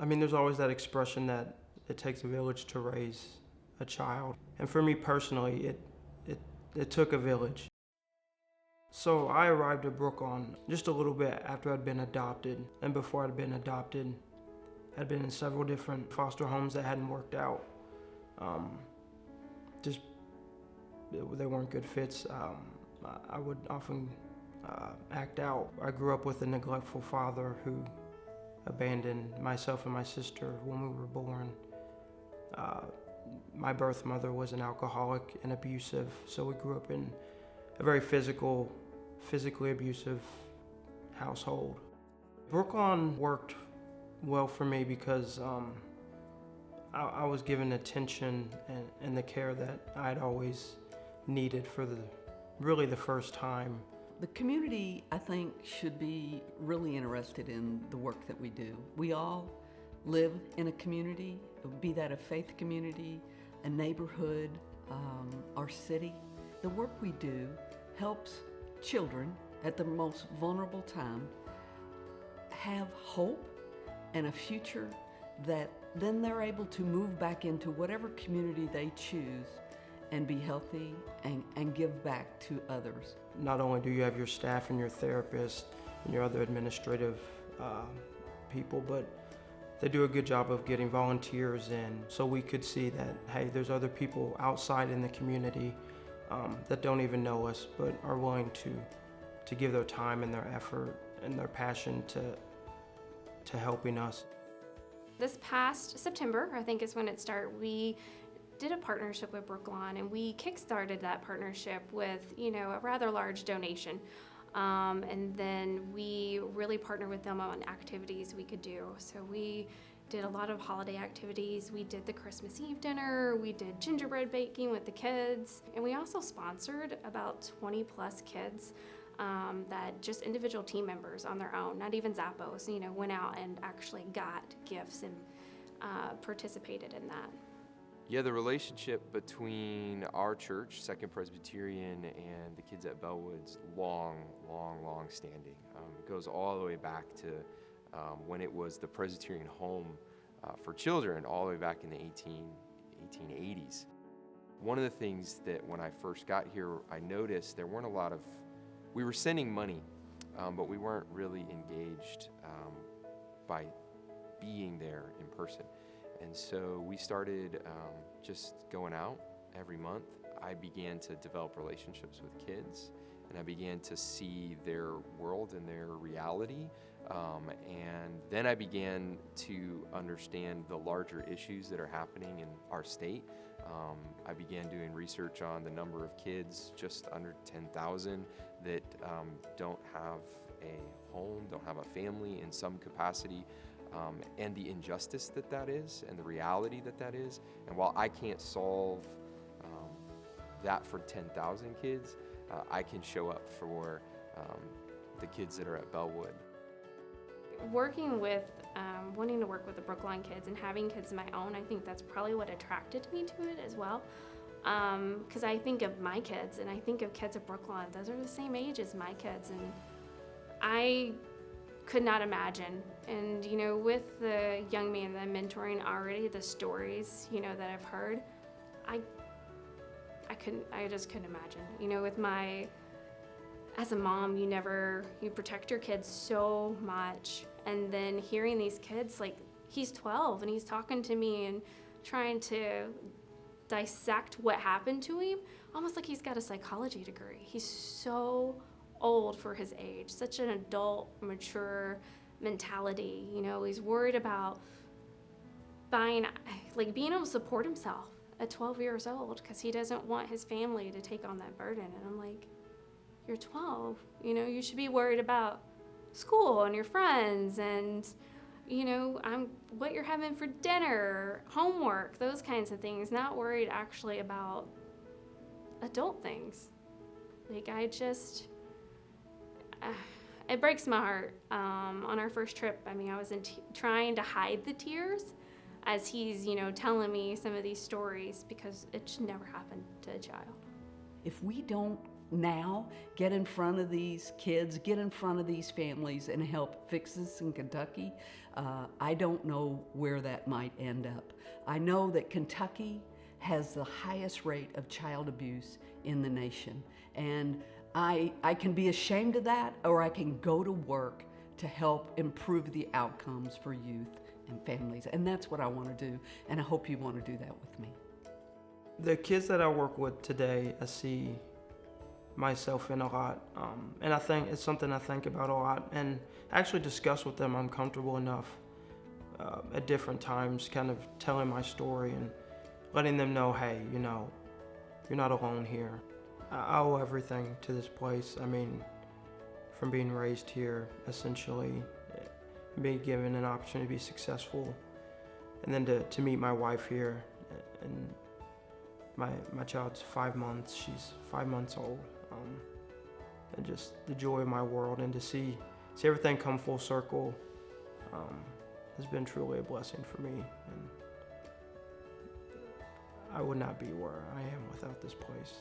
I mean, there's always that expression that it takes a village to raise a child. And for me personally, it took a village. So I arrived at Brooklawn just a little bit after I'd been adopted. And before I'd been adopted, I'd been in several different foster homes that hadn't worked out. They weren't good fits. I would often act out. I grew up with a neglectful father who abandoned myself and my sister when we were born. My birth mother was an alcoholic and abusive, so we grew up in a very physically abusive household. Brooklawn worked well for me because I was given attention and the care that I'd always needed for really the first time. The community, I think, should be really interested in the work that we do. We all live in a community, be that a faith community, a neighborhood, our city. The work we do helps children at the most vulnerable time have hope and a future that then they're able to move back into whatever community they choose and be healthy and give back to others. Not only do you have your staff and your therapist and your other administrative people, but they do a good job of getting volunteers in so we could see that, hey, there's other people outside in the community that don't even know us but are willing to give their time and their effort and their passion to helping us. This past September, I think is when it started, we did a partnership with Brooklawn, and we kickstarted that partnership with, a rather large donation. And then we really partnered with them on activities we could do. So we did a lot of holiday activities. We did the Christmas Eve dinner, we did gingerbread baking with the kids, and we also sponsored about 20 plus kids that just individual team members on their own, not even Zappos, went out and actually got gifts and participated in that. Yeah, the relationship between our church, Second Presbyterian, and the kids at Bellewood's long standing. It goes all the way back to when it was the Presbyterian home for children, all the way back in the 1880s. One of the things that when I first got here, I noticed there weren't a lot of, we were sending money, but we weren't really engaged by being there in person. And so we started just going out every month. I began to develop relationships with kids, and I began to see their world and their reality. And then I began to understand the larger issues that are happening in our state. I began doing research on the number of kids, just under 10,000, that don't have a home, don't have a family in some capacity. And the injustice that is, and the reality that is. And while I can't solve that for 10,000 kids, I can show up for the kids that are at Bellewood. Working with, wanting to work with the Brooklawn kids and having kids of my own, I think that's probably what attracted me to it as well. Because I think of my kids and I think of kids at Brooklawn, those are the same age as my kids, and I could not imagine. And with the young man that I'm mentoring already, the stories that I've heard, I just couldn't imagine. With as a mom, you protect your kids so much, and then hearing these kids, like, he's 12 and he's talking to me and trying to dissect what happened to him, almost like he's got a psychology degree. He's so old for his age, such an adult, mature mentality. He's worried about being able to support himself at 12 years old because he doesn't want his family to take on that burden. And I'm like, you're 12, you should be worried about school and your friends and, what you're having for dinner, homework, those kinds of things, not worried actually about adult things. It breaks my heart. On our first trip, I was trying to hide the tears as he's, telling me some of these stories because it should never happen to a child. If we don't now get in front of these kids, get in front of these families and help fix this in Kentucky, I don't know where that might end up. I know that Kentucky has the highest rate of child abuse in the nation. And I can be ashamed of that, or I can go to work to help improve the outcomes for youth and families. And that's what I want to do, and I hope you want to do that with me. The kids that I work with today, I see myself in a lot, and I think it's something I think about a lot and actually discuss with them. I'm comfortable enough at different times kind of telling my story and letting them know, hey, you know, you're not alone here. I owe everything to this place. I mean, from being raised here, essentially, being given an opportunity to be successful, and then to meet my wife here. And my child's 5 months. She's 5 months old. And just the joy of my world, and to see everything come full circle has been truly a blessing for me. And I would not be where I am without this place.